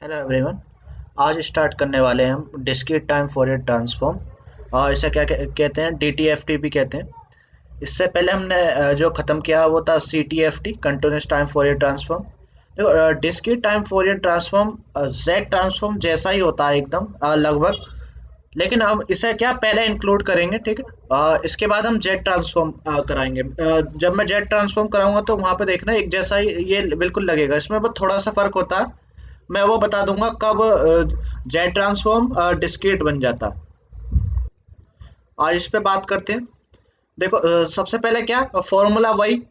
Hello everyone. आज start करने वाले हैं हम डिस्क्रीट टाइम फोरियर ट्रांसफॉर्म और इसे क्या कहते हैं, डीटीएफटी भी कहते हैं। इससे पहले हमने जो ख़त्म किया वो था सीटीएफटी, कंटिन्यूस टाइम फोरियर ट्रांसफॉर्म। देखो, discrete time Fourier transform Z transform जैसा ही होता है एकदम, लगभग। लेकिन हम इसे क्या पहले इंक्लूड करेंगे, ठीक है। इसके बाद हम जेड ट्रांसफॉर्म कराएंगे। जब मैं जेड ट्रांसफॉर्म कराऊंगा तो वहाँ पे देखना एक जैसा ही ये बिल्कुल लगेगा। इसमें बस थोड़ा सा फर्क होता है, मैं वो बता दूंगा कब जेड ट्रांसफॉर्म डिस्क्रीट बन जाता। आज इस पे बात करते हैं। देखो, सबसे पहले क्या फॉर्मूला वही,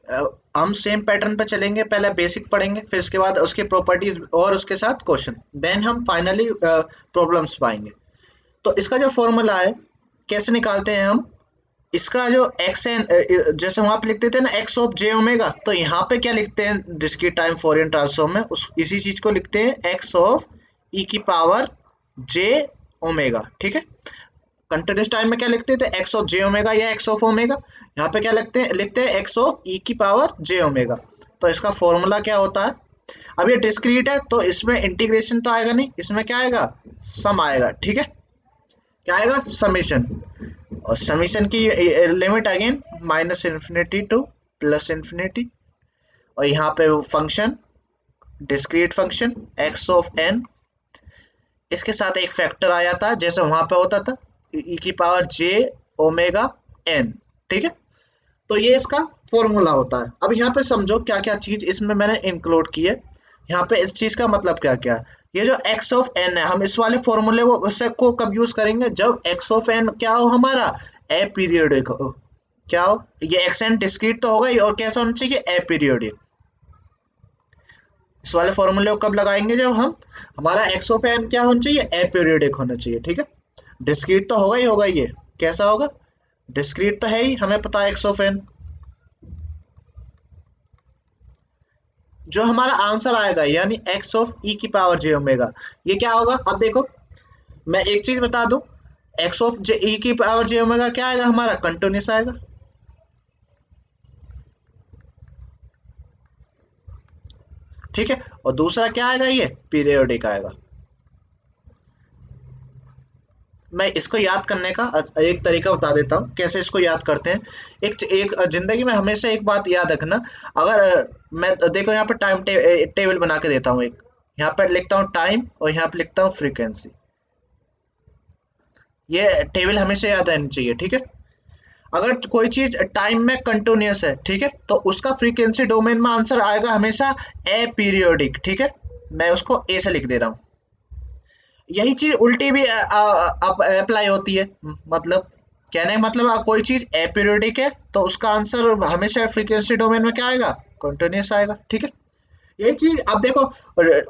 हम सेम पैटर्न पे चलेंगे। पहले बेसिक पढ़ेंगे, फिर इसके बाद उसकी प्रॉपर्टीज और उसके साथ क्वेश्चन, देन हम फाइनली प्रॉब्लम्स पाएंगे। तो इसका जो फॉर्मूला है कैसे निकालते हैं हम, इसका जो एक्स एन, जैसे वहां पे लिखते थे ना एक्स ऑफ जे ओमेगा, तो यहाँ पे क्या लिखते हैं डिस्क्रीट टाइम फोरियर ट्रांसफॉर्म में, उस इसी चीज को लिखते हैं एक्स ऑफ ई की पावर जे ओमेगा, ठीक है। कंटिन्यूस टाइम में क्या लिखते थे, एक्स ऑफ जे ओमेगा या एक्स ऑफ ओमेगा। यहाँ पे क्या लिखते हैं एक्स ऑफ ई की पावर जे ओमेगा। तो इसका फॉर्मूला क्या होता है, अब ये डिस्क्रीट है तो इसमें इंटीग्रेशन तो आएगा नहीं, इसमें क्या आएगा, सम आएगा, ठीक है। क्या आएगा, समीशन। और समीशन की limit again minus infinity to plus infinity. और यहाँ पे वो function, discrete function X of N, इसके साथ एक फैक्टर आ जाता है जैसे वहां पे होता था ई की पावर जे ओमेगा एन, ठीक है। तो ये इसका फॉर्मूला होता है। अब यहाँ पे समझो क्या क्या चीज इसमें मैंने इंक्लूड की है। यहाँ पे इस चीज का मतलब क्या क्या है, ये जो एक्स ऑफ एन है, हम इस वाले फॉर्मूले को कब यूज करेंगे, जब एक्स ऑफ एन क्या हो हमारा, ए पीरियोडिक हो। क्या हो, ये एक्स एन डिस्क्रीट तो होगा ही, और कैसा होना चाहिए, ए पीरियोडिक। इस वाले फॉर्मूले को कब लगाएंगे, जब हम हमारा एक्स ऑफ एन क्या होना चाहिए, ए पीरियोडिक होना चाहिए, ठीक है। डिस्क्रीट तो होगा ही होगा, ये कैसा होगा, डिस्क्रीट तो है ही, हमें पता है एक्स ऑफ एन। जो हमारा आंसर आएगा यानी एक्स ऑफ ई की पावर जे ओमेगा, ये क्या होगा। अब देखो, मैं एक चीज बता दूं, एक्स ऑफ जे ई की पावर जे ओमेगा क्या आएगा, हमारा कंटिन्यूस आएगा, ठीक है। और दूसरा क्या आएगा, ये पीरियोडिक आएगा। मैं इसको याद करने का एक तरीका बता देता हूँ, कैसे इसको याद करते हैं। एक एक जिंदगी में हमेशा एक बात याद रखना, अगर मैं देखो यहाँ पे टाइम टेबल बना के देता हूँ एक, यहाँ पे लिखता हूँ टाइम और यहाँ पे लिखता हूँ फ्रीक्वेंसी। ये टेबल हमेशा याद रहनी चाहिए, ठीक है। अगर कोई चीज टाइम में कंटिन्यूस है, ठीक है, तो उसका फ्रीक्वेंसी डोमेन में आंसर आएगा हमेशा ए पीरियोडिक, ठीक है। मैं उसको ए से लिख दे रहा हूँ। यही चीज उल्टी भी अप्लाई होती है, मतलब कहने का मतलब कोई चीज एपीरियोडिक है तो उसका आंसर हमेशा फ्रीक्वेंसी डोमेन में क्या आएगा, कंटिन्यूस आएगा, ठीक है। यही चीज अब देखो,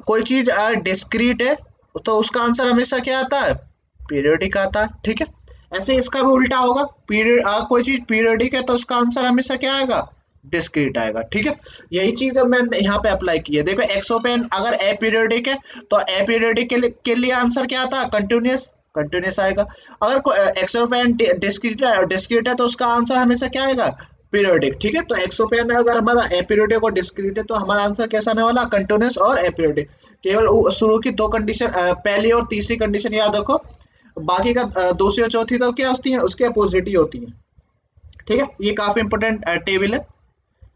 कोई चीज डिस्क्रीट है तो उसका आंसर हमेशा क्या आता है, पीरियोडिक आता है, ठीक है। ऐसे इसका भी उल्टा होगा, पीरियड कोई चीज पीरियोडिक है तो उसका आंसर हमेशा क्या आएगा, डिस्क्रीट आएगा, ठीक है। यही चीज अब मैं यहाँ पे अप्लाई की है। देखो एक्स ओपन अगर ए पीरियोडिक है तो ए पीरियोडिक के लिए आंसर क्या आता है, कंटिन्यूस, कंटिन्यूस आएगा। अगर एक्स ओपन डिस्क्रीट है तो उसका आंसर हमेशा क्या आएगा, पीरियोडिक, ठीक है। तो एक्स ओपन अगर हमारा ए पीरियोडिक और डिस्क्रीट है तो हमारा आंसर कैसा आने वाला, कंटिन्यूस और ए पीरियोडिक। केवल शुरू की दो कंडीशन, पहली और तीसरी कंडीशन याद रखो, बाकी का दूसरी और चौथी तो क्या होती है, उसके अपोजिट ही होती है, ठीक है। ये काफी इंपॉर्टेंट टेबल है।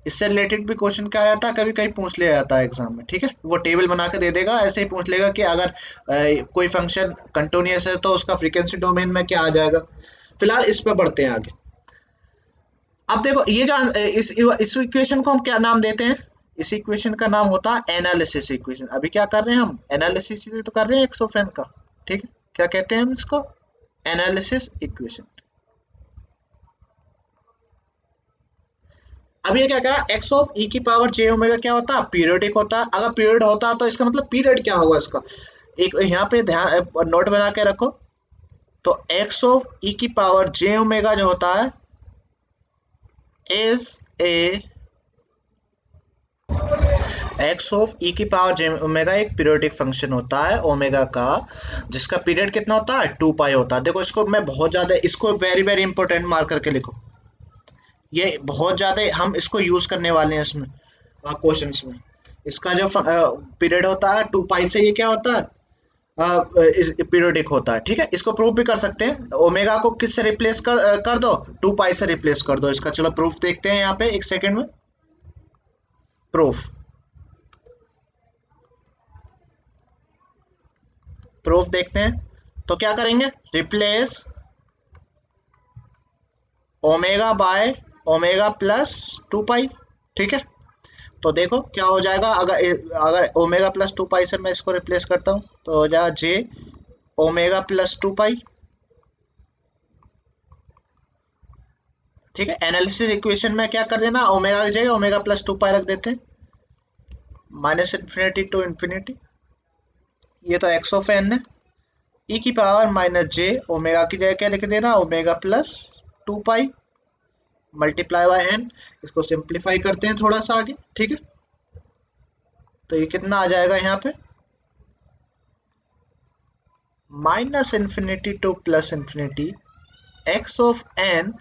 इससे रिलेटेड भी क्वेश्चन क्या आता है, कभी कहीं पूछ लिया जाता है एग्जाम में, ठीक है। वो टेबल बना के दे देगा, ऐसे ही पूछ लेगा कि अगर कोई फंक्शन कंटिन्यूअस है तो उसका फ्रीक्वेंसी डोमेन में क्या आ जाएगा। फिलहाल इस पे बढ़ते हैं आगे। अब देखो ये जो इस इक्वेशन को हम क्या नाम देते हैं, इस इक्वेशन का नाम होता है एनालिसिस इक्वेशन। अभी क्या कर रहे हैं हम, एनालिसिस तो कर रहे हैं एक्स ऑफ एन का, ठीक है। क्या कहते हैं हम इसको, एनालिसिस इक्वेशन। अब ये क्या करा, एक्स ऑफ ई की पावर जे ओमेगा क्या होता है, पीरियोडिक होता है। अगर पीरियड होता है तो इसका मतलब पीरियड क्या होगा इसका, एक यहाँ पे ध्यान नोट बना के रखो। तो एक्स ऑफ ई की पावर जे ओमेगा जो होता है is a, x of e की पावर जे ओमेगा एक पीरियोडिक फंक्शन होता है ओमेगा का, जिसका पीरियड कितना होता है, 2 पाई होता है। देखो इसको मैं बहुत ज्यादा, इसको वेरी वेरी इंपॉर्टेंट मार्क करके लिखो, ये बहुत ज्यादा हम इसको यूज करने वाले हैं इसमें क्वेश्चंस में। इसका जो पीरियड होता है 2 पाई से ये क्या होता है, पीरियोडिक होता है, ठीक है। इसको प्रूफ भी कर सकते हैं, ओमेगा को किससे रिप्लेस कर दो, 2 पाई से रिप्लेस कर दो इसका। चलो प्रूफ देखते हैं यहाँ पे एक सेकंड में। प्रूफ प्रूफ देखते हैं, तो क्या करेंगे, replace omega by omega plus 2 पाई, ठीक है। तो देखो क्या हो जाएगा, अगर ओमेगा प्लस 2 पाई से मैं इसको रिप्लेस करता हूँ तो हो जाएगा जे ओमेगा प्लस 2 पाई, ठीक है। एनालिसिस इक्वेशन में क्या कर देना, ओमेगा की जगह ओमेगा प्लस 2 पाई रख देते हैं, माइनस इन्फिनिटी टू इन्फिनिटी, ये तो एक्स ऑफ एन है, ई की पावर माइनस जे, ओमेगा की जगह क्या लिख देना, omega plus 2 pi multiply by N. इसको सिंप्लीफाई करते हैं थोड़ा सा आगे, ठीक है। तो ये कितना आ जाएगा यहाँ पे, minus infinity to plus infinity X of N,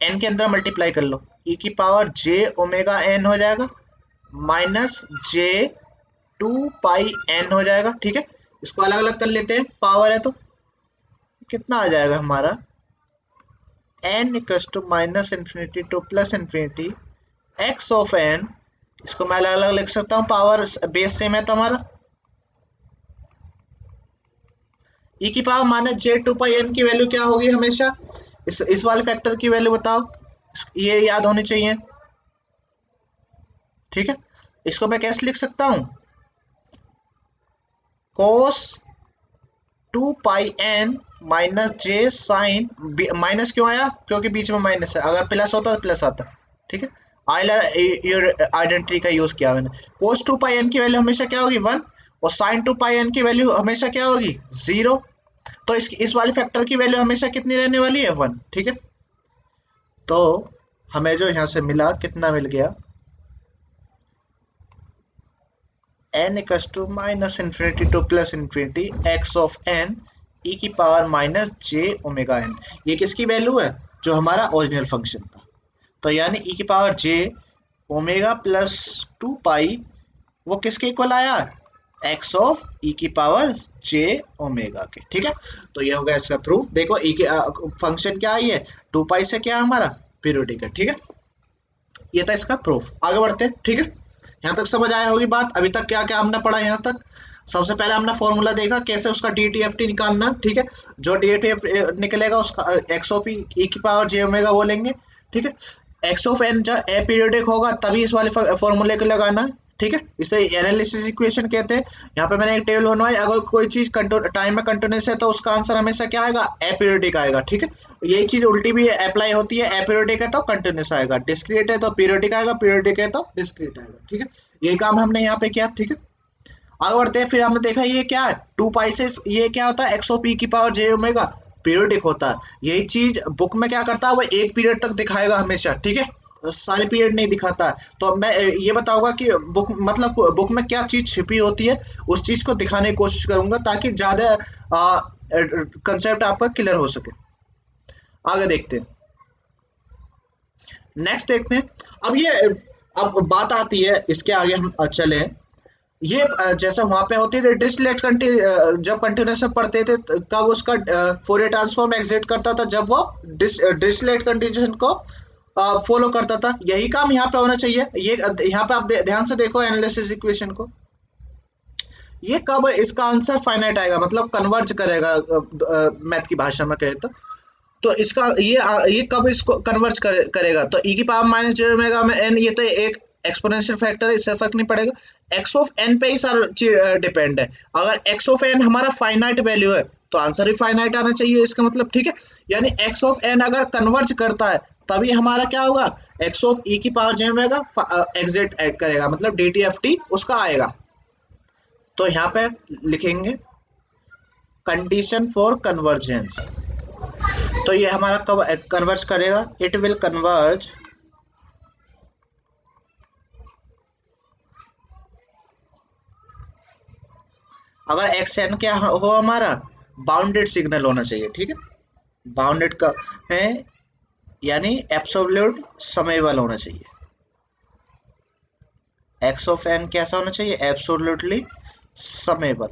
N के अंदर मल्टीप्लाई कर लो, ई की पावर जे ओमेगा एन हो जाएगा, माइनस जे 2 पाई एन हो जाएगा, ठीक है। इसको अलग अलग कर लेते हैं, पावर है तो कितना आ जाएगा हमारा, N equals to minus infinity to plus infinity X of N. इसको मैं अलग अलग लिख सकता हूँ, पावर बेस सेम है तो हमारा, ई की पावर माइनस जे 2 पाई एन की वैल्यू क्या होगी हमेशा, इस वाले फैक्टर की वैल्यू बताओ, ये याद होनी चाहिए, ठीक है। इसको मैं कैसे लिख सकता हूँ, कोस 2 पाई एन माइनस जे साइन, माइनस क्यों आया, क्योंकि बीच में माइनस है, अगर प्लस होता तो प्लस आता, ठीक है। आइलर आइडेंटिटी का यूज किया मैंने। कोस 2 पाई एन की वैल्यू हमेशा क्या होगी 1, और साइन 2 पाई एन की वैल्यू हमेशा क्या होगी 0। तो इस वाले फैक्टर की वैल्यू हमेशा कितनी रहने वाली है 1, ठीक है। तो हमें जो यहाँ से मिला, कितना मिल गया, N equals to minus infinity to plus infinity X of N E की power minus J omega N. ये किसकी वैल्यू है, जो हमारा ओरिजिनल फंक्शन था। तो यानी ई की पावर जे ओमेगा प्लस 2 पाई वो किसके इक्वल आया, एक्स ऑफ ई की पावर जे ओमेगा के, ठीक है। तो ये हो गया इसका प्रूफ। देखो ई के फंक्शन क्या है, ये 2 पाई से क्या हमारा पीरियोडिक है, ठीक है। ये था इसका प्रूफ। आगे बढ़ते हैं, ठीक है। यहाँ तक समझ आया होगी बात। अभी तक क्या क्या हमने पढ़ा यहाँ तक, सबसे पहले हमने फॉर्मूला देखा कैसे उसका DTFT निकालना, ठीक है। जो DTFT निकलेगा उसका एक्स ऑफ ई की पावर जे ओमेगा वो लेंगे, ठीक है। एक्स ऑफ एन जब अपीरियोडिक होगा तभी इस वाले फॉर्मूले को लगाना है, ठीक है। इसे एनालिसिस इक्वेशन कहते हैं। यहाँ पे मैंने एक टेबल बनवाई, अगर कोई चीज टाइम में कंटिन्यूस है तो उसका आंसर हमेशा क्या आएगा, अपीरियोडिक आएगा, ठीक है। यही चीज उल्टी भी अप्लाई होती है, अपीरियोडिक है तो कंटिन्यूस आएगा, डिस्क्रीट है तो पीरियोडिक आएगा, पीरियोडिक है तो डिस्क्रीट आएगा, ठीक है। यही काम हमने यहाँ पे किया, ठीक है। आगे बढ़ते हैं, फिर हमने देखा ये क्या है, 2 पाई से ये क्या होता है, एक्स ऑफ ई की पावर जे ओमेगा पीरियोडिक होता है। यही चीज बुक में क्या करता है, वो एक पीरियड तक दिखाएगा हमेशा, ठीक है, सारे पीरियड नहीं दिखाता है। तो मैं ये बताऊंगा कि बुक मतलब बुक में क्या चीज छिपी होती है, उस चीज को दिखाने की कोशिश करूंगा ताकि ज्यादा कंसेप्ट आपका क्लियर हो सके। आगे देखते हैं, नेक्स्ट देखते हैं। अब ये अब बात आती है, इसके आगे हम चले। ये जैसे वहां पे होती है डिरिचलेट जब कंटिन्यूस में पढ़ते थे कब उसका फोरियर ट्रांसफॉर्म एग्जिट करता था, जब वो डिरिचलेट कंडीशन को फॉलो करता था। यही काम यहाँ पे होना चाहिए। ये यहाँ पे आप ध्यान से देखो एनालिसिस इक्वेशन को, ये कब इसका आंसर फाइनाइट आएगा, मतलब कन्वर्ज करेगा मैथ की भाषा में कहे तो इसका ये कब इसको कन्वर्ज करेगा। तो ई की पावर माइनस जे ओमेगा में एन, ये तो एक एक्सपोनेंशियल फैक्टर है, इससे फर्क नहीं पड़ेगा। एक्स ऑफ एन पे ही सारा डिपेंड है। अगर एक्स ऑफ एन हमारा फाइनाइट वैल्यू है तो आंसर भी फाइनाइट आना चाहिए, इसका मतलब, ठीक है। यानी एक्स ऑफ एन अगर कन्वर्ज करता है तभी हमारा क्या होगा, एक्स ऑफ ई की पावर जे ओमेगा एग्जिट करेगा, मतलब DTFT उसका आएगा। तो यहाँ पे लिखेंगे कंडीशन फॉर कन्वर्जेंस। तो ये हमारा कब कन्वर्ज करेगा, इट विल कन्वर्ज अगर एक्स एन क्या हो हमारा, बाउंडेड सिग्नल होना चाहिए, ठीक है। बाउंडेड का है यानी एब्सोल्यूट समेबल होना चाहिए। एक्स ऑफ एन कैसा होना चाहिए, एब्सोल्युटली समेबल,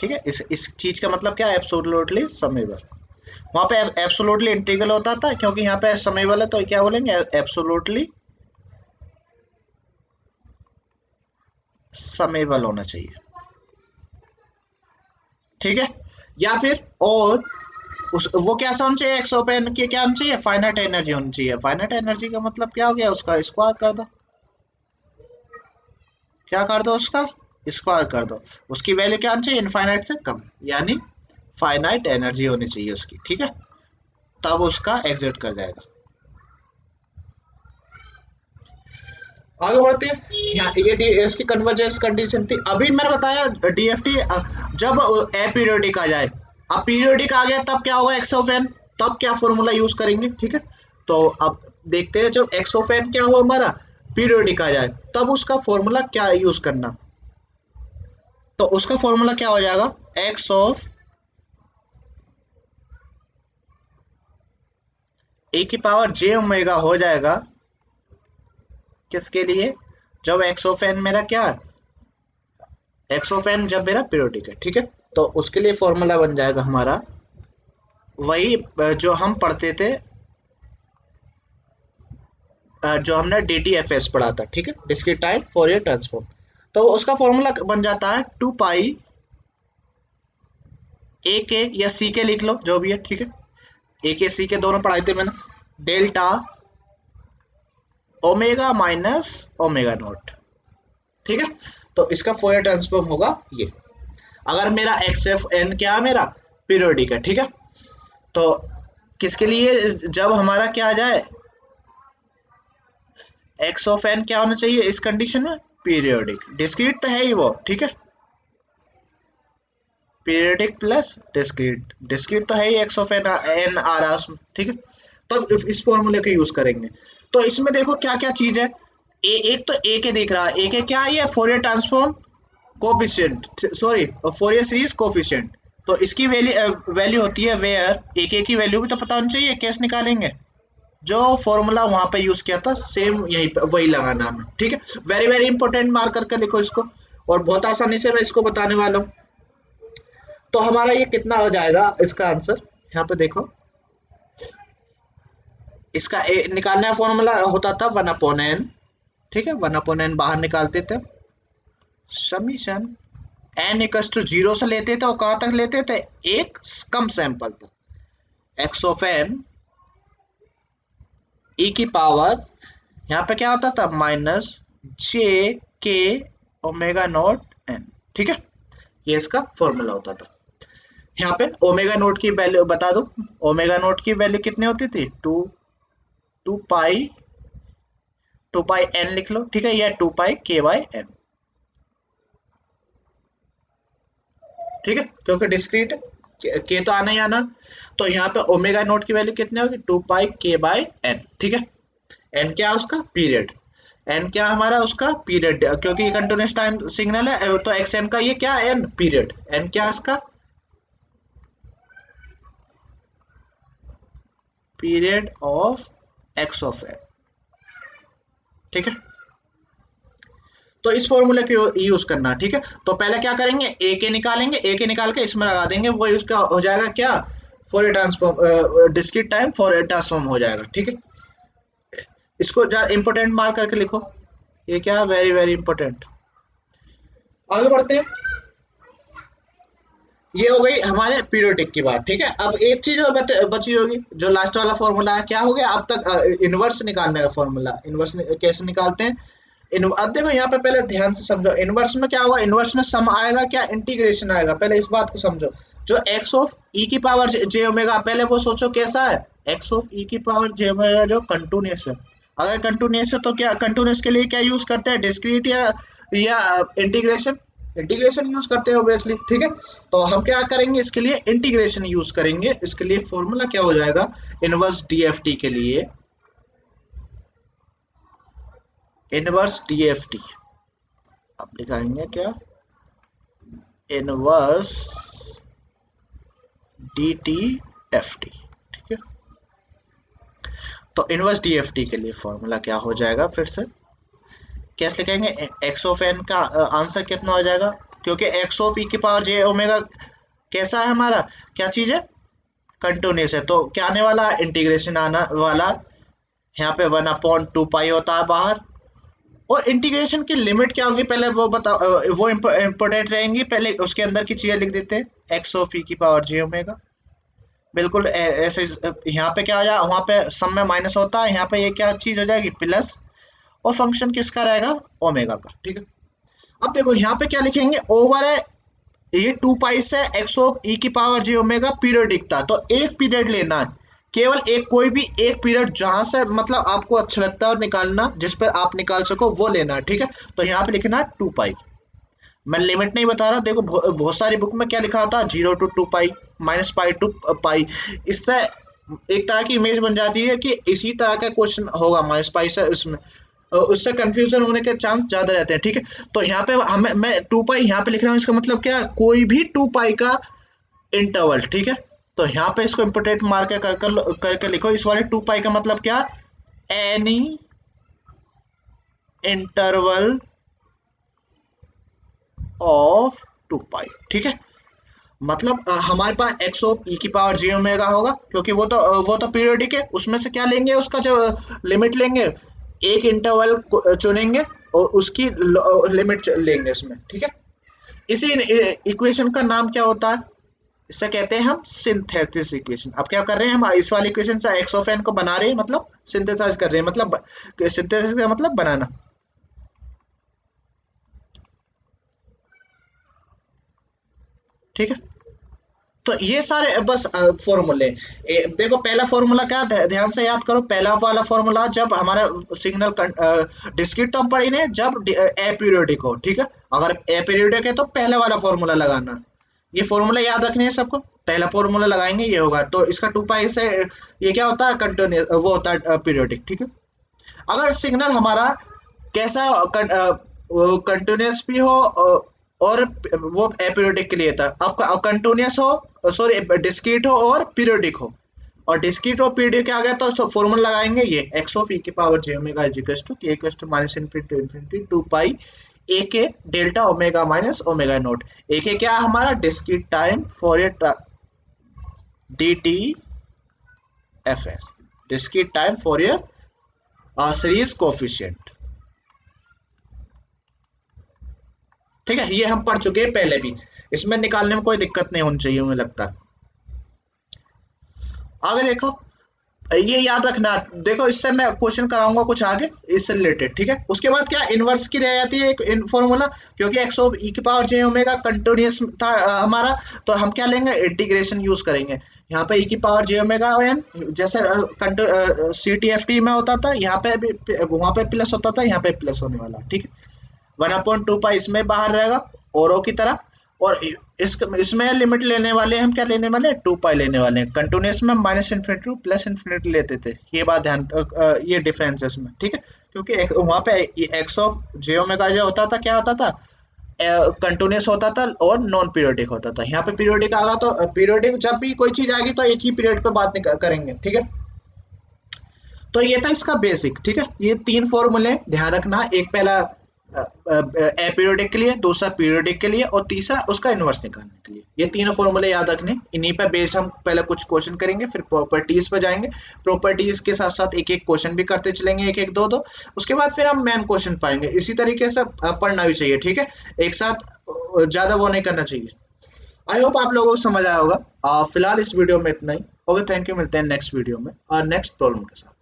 ठीक है, इस चीज का मतलब क्या है, एब्सोल्युटली समेबल। वहां पे एब्सोल्युटली इंटीग्रल होता था, क्योंकि यहाँ पे समेबल है तो क्या बोलेंगे, एब्सोल्युटली समेबल होना चाहिए। ठीक है, या फिर और उस वो क्या होना चाहिए, एक्स ऑफ एन के क्या होना चाहिए, फाइनाइट एनर्जी होनी चाहिए। फाइनाइट एनर्जी का मतलब क्या हो गया, उसका स्क्वायर कर दो। क्या कर दो, उसका स्क्वायर कर दो। उसकी वैल्यू क्या होनी चाहिए, इनफाइनाइट से कम, यानी फाइनाइट एनर्जी होनी चाहिए उसकी। ठीक है, तब उसका एग्जिट कर जाएगा। आगे बढ़ते हैं। यहाँ ये इसकी कन्वर्जेंस कंडीशन थी। अभी मैंने बताया डीएफटी जब अपीरियोडिक आ जाए। अब पीरियोडिक आ गया तब क्या होगा, एक्स ऑफ एन, तब क्या फॉर्मूला यूज करेंगे। ठीक है, तो अब देखते हैं, जब एक्स ऑफ एन क्या हो हमारा, पीरियोडिक आ जाए, तब उसका फॉर्मूला क्या यूज करना। तो उसका फॉर्मूला क्या हो जाएगा, एक्स ऑफ ए की पावर जे ओमेगा हो जाएगा, किसके लिए, जब एक्स ऑफ एन मेरा क्या है, एक्स ऑफ एन जब मेरा पीरियोडिक है। ठीक है, तो उसके लिए फॉर्मूला बन जाएगा हमारा वही जो हम पढ़ते थे, जो हमने डी टी एफ एस पढ़ा था। ठीक है, डिस्क्रीट टाइम फॉरियर ट्रांसफॉर्म। तो उसका फॉर्मूला बन जाता है 2 पाई ए के या सी के, लिख लो जो भी है। ठीक है, ए के सी के दोनों पढ़ाए थे मैंने, delta omega minus omega naught. ठीक है, तो इसका फॉरियर ट्रांसफॉर्म होगा ये, अगर मेरा एक्स एफ एन क्या है, मेरा पीरियोडिक है। ठीक है, तो किसके लिए, जब हमारा क्या आ जाए, एक्स ऑफ एन क्या होना चाहिए इस कंडीशन में, पीरियोडिक। डिस्क्रीट तो है ही वो। ठीक है, पीरियोडिक प्लस डिस्क्रीट, डिस्क्रीट तो है ही, एक्स ऑफ एन एन आ रहा है उसमें। ठीक है, तब इस फॉर्मूले का यूज करेंगे। तो इसमें देखो क्या क्या चीज है, एक तो ए के दिख रहा है, ए के क्या है, Fourier transform coefficient, sorry Fourier series coefficient. तो इसकी वैल्यू होती है वेयर, ए की वैल्यू भी तो पता होनी चाहिए, कैसे निकालेंगे, जो फॉर्मूला वहां पे यूज किया था सेम यही पे वही लगाना हमें। ठीक है, वेरी वेरी इंपॉर्टेंट, मार्क करके लिखो इसको, और बहुत आसानी से मैं इसको बताने वाला हूँ। तो हमारा ये कितना हो जाएगा इसका आंसर, यहाँ पे देखो, इसका निकालने का फॉर्मूला होता था 1/n। ठीक है, 1/n बाहर निकालते थे, समीशन n इक्वल्स टू 0 से लेते थे, और कहां तक लेते थे, एक कम सैंपल तक। एक्स ऑफ एन ई की पावर, यहाँ पे क्या होता था, माइनस जे के ओमेगा नॉट एन। ठीक है, ये इसका फॉर्मूला होता था। यहाँ पे ओमेगा नोट की वैल्यू बता दो, ओमेगा नोट की वैल्यू कितनी होती थी, टू पाई, 2 पाई एन लिख लो। ठीक है, या 2 पाई के बाई एन। ठीक है, क्योंकि डिस्क्रीट के तो आना ही आना। तो यहाँ पे ओमेगा नोट की वैल्यू कितनी होगी, 2 पाई के बाई एन। ठीक है, एन क्या है उसका, पीरियड। एन क्या हमारा उसका पीरियड, क्योंकि ये कंटिन्यूस टाइम सिग्नल है, तो एक्स एन का ये क्या है, एन पीरियड। एन क्या है इसका, period of X of N. ठीक है, तो इस फॉर्मूले को यूज करना। ठीक है, तो पहले क्या करेंगे, ए के निकालेंगे, ए के निकाल के इसमें लगा देंगे, वो इसका हो जाएगा क्या, फॉरियर ट्रांसफॉर्म, डिस्क्रीट टाइम फॉरियर ट्रांसफॉर्म हो जाएगा। ठीक है, इसको इंपोर्टेंट मार्क करके लिखो, ये क्या, वेरी वेरी इंपॉर्टेंट। आगे बढ़ते हैं, ये हो गई हमारे पीरियोडिक की बात। ठीक है, अब एक चीज और बची होगी, जो लास्ट वाला फॉर्मूला है, क्या हो गया अब तक, इनवर्स निकालने का फॉर्मूला। इनवर्स कैसे निकालते हैं, अब देखो यहाँ पे पहले ध्यान से समझो, इनवर्स में क्या होगा, इनवर्स में सम आएगा क्या, इंटीग्रेशन आएगा। पहले इस बात को समझो, जो एक्स ऑफ ई की पावर जे ओमेगा, पहले वो सोचो कैसा है, एक्स ऑफ ई की पावर जे ओमेगा जो कंटिन्यूअस है। अगर कंटिन्यूअस है तो क्या, कंटिन्यूअस के लिए क्या यूज करते हैं, डिस्क्रीट या इंटीग्रेशन, इंटीग्रेशन यूज करते हैं ऑब्वियसली। ठीक है, तो हम क्या करेंगे, इसके लिए इंटीग्रेशन यूज करेंगे। इसके लिए फॉर्मूला क्या हो जाएगा, इनवर्स डीएफटी के लिए, इनवर्स डीएफटी अब लिखाएंगे क्या, inverse D T F T. ठीक है, तो इनवर्स डीएफटी के लिए फॉर्मूला क्या हो जाएगा, फिर से कैसे लिखेंगे, एक्स ऑफ एन का आंसर कितना हो जाएगा, क्योंकि एक्स ऑफ ई की पावर जे ओमेगा कैसा है हमारा, क्या चीज है, कंटिन्यूस है। तो क्या आने वाला, इंटीग्रेशन आना वाला, यहाँ पे 1/2 पाई होता है बाहर। और इंटीग्रेशन की लिमिट क्या होगी पहले वो बता, वो इम्पोर्टेंट रहेंगी, पहले उसके अंदर की चीजें लिख देते हैं। एक्स ऑफ ई की पावर जे ओमेगा, बिल्कुल ऐसे। यहाँ पे क्या हो जाए, वहाँ पे सम में माइनस होता है, यहाँ पे ये क्या चीज हो जाएगी, प्लस। और फंक्शन किसका रहेगा, ओमेगा का, ठीक है। अब देखो यहाँ पे क्या लिखेंगे, ओवर है ये 2 पाई से एक्स ऑफ ई की पावर जे ओमेगा पीरियडिक था, तो एक पीरियड लेना है, केवल एक, कोई भी एक पीरियड जहां से मतलब आपको अच्छा लगता है और निकालना, जिस पे आप निकाल सको वो लेना है, ठीक है। तो यहाँ पे लिखना है 2 पाई। मैं लिमिट नहीं बता रहा, देखो बहुत सारी बुक में क्या लिखा होता है, 0 to 2 पाई, -पाई to पाई। इससे एक तरह की इमेज बन जाती है कि इसी तरह का क्वेश्चन होगा -पाई से, इसमें उससे कंफ्यूजन होने के चांस ज्यादा रहते हैं, ठीक है। तो यहाँ पे हमें, मैं 2 पाई यहाँ पे लिख रहा हूँ, इसका मतलब क्या है, कोई भी 2 पाई का इंटरवल, ठीक है। तो यहाँ पे इसको इम्पोर्टेंट मार के करके लिखो, इस वाले 2 पाई का मतलब क्या, एनी इंटरवल ऑफ 2 पाई, ठीक है। मतलब हमारे पास एक्स ऑफ ई की पावर जे ओमेगा होगा, क्योंकि वो तो पीरियोडिक है, उसमें से क्या लेंगे, उसका जो लिमिट लेंगे, एक इंटरवल चुनेंगे और उसकी लिमिट लेंगे इसमें, ठीक है। इसी इक्वेशन का नाम क्या होता है, इसे कहते हैं हम सिंथेसिस इक्वेशन। अब क्या कर रहे हैं हम, इस वाली इक्वेशन से एक्स ऑफ एन को बना रहे हैं, मतलब सिंथेसाइज कर रहे हैं, मतलब सिंथेसिस का मतलब बनाना, ठीक है। तो ये सारे बस फॉर्मूले, देखो पहला फॉर्मूला क्या, ध्यान से याद करो, पहला वाला फॉर्मूला जब हमारा सिग्नल डिस्क्रीट तो हम पढ़ी नहीं, जब अपीरियोडिक हो, ठीक है। अगर अपीरियोडिक है तो पहला वाला फॉर्मूला लगाना, ये फॉर्मूला याद रखने हैं सबको, पहला फॉर्मूला लगाएंगे ये होगा, तो इसका 2 पाई से ये क्या होता है, कंटिन्यूस, वो होता है पीरियोडिक, ठीक है। अगर सिग्नल हमारा कैसा कंटिन्यूस भी हो और वो अपीरियोडिक के लिए था, आपका कंटिन्यूस हो, सॉरी डिस्क्रीट हो और पीरियोडिक हो, और डिस्क्रीट और पीरियोडिक आ गया तो फॉर्मूला लगाएंगे ये एक्स ऑफ ई की power j omega is equal to k equal to minus infinity to infinity 2 pi a k delta omega minus omega naught. A k क्या हमारा, discrete time Fourier D T F S, discrete time Fourier series coefficient, ठीक है। ये हम पढ़ चुके हैं पहले भी, इसमें निकालने में कोई दिक्कत नहीं होनी चाहिए मुझे लगता है। आगे देखो, ये याद रखना, देखो इससे मैं क्वेश्चन कराऊंगा कुछ आगे इससे रिलेटेड, ठीक है। उसके बाद क्या, इनवर्स की रह जाती है एक फॉर्मूला, क्योंकि एक्स ऑफ ई की पावर जे ओमेगा कंटिन्यूस था हमारा, तो हम क्या लेंगे, इंटीग्रेशन यूज करेंगे। यहाँ पे ई की पावर जे ओमेगा एन, जैसे सी टी एफ टी में होता था, यहाँ पे भी वहाँ पे प्लस होता था, यहाँ पे प्लस होने वाला, ठीक है। 1/2 पाई इसमें बाहर रहेगा औरों की तरह, और इसमें लिमिट लेने वाले हम क्या लेने वाले हैं, 2 पाई लेने वाले हैं। कंटिन्यूस में माइनस इन्फिनिटी प्लस इन्फिनिटी लेते थे, ये बात ध्यान, ये डिफरेंस है इसमें, ठीक है। क्योंकि वहाँ पे एक्स ऑफ जे ओमेगा जो होता था क्या होता था, कंटिन्यूस होता था और नॉन पीरियोडिक होता था। यहाँ पे पीरियोडिक आ गया, तो पीरियोडिक जब भी कोई चीज आएगी तो एक ही पीरियड पे बात करेंगे, ठीक है। तो ये था इसका बेसिक, ठीक है। ये 3 फॉर्मूले ध्यान रखना, एक पहला अपीरियोडिक के लिए, दूसरा पीरियोडिक के लिए, और तीसरा उसका इनवर्स निकालने के लिए। ये तीनों फॉर्मूले याद रखने, इन्हीं पे बेस्ड हम पहले कुछ क्वेश्चन करेंगे, फिर प्रॉपर्टीज पे जाएंगे, प्रॉपर्टीज के साथ साथ एक एक क्वेश्चन भी करते चलेंगे, एक एक दो दो, उसके बाद फिर हम मेन क्वेश्चन पाएंगे। इसी तरीके से पढ़ना भी चाहिए, ठीक है, एक साथ ज्यादा वो नहीं करना चाहिए। आई होप आप लोगों को समझ आया होगा। फिलहाल इस वीडियो में इतना ही। ओके, थैंक यू, मिलते हैं नेक्स्ट वीडियो में और नेक्स्ट प्रॉब्लम के साथ।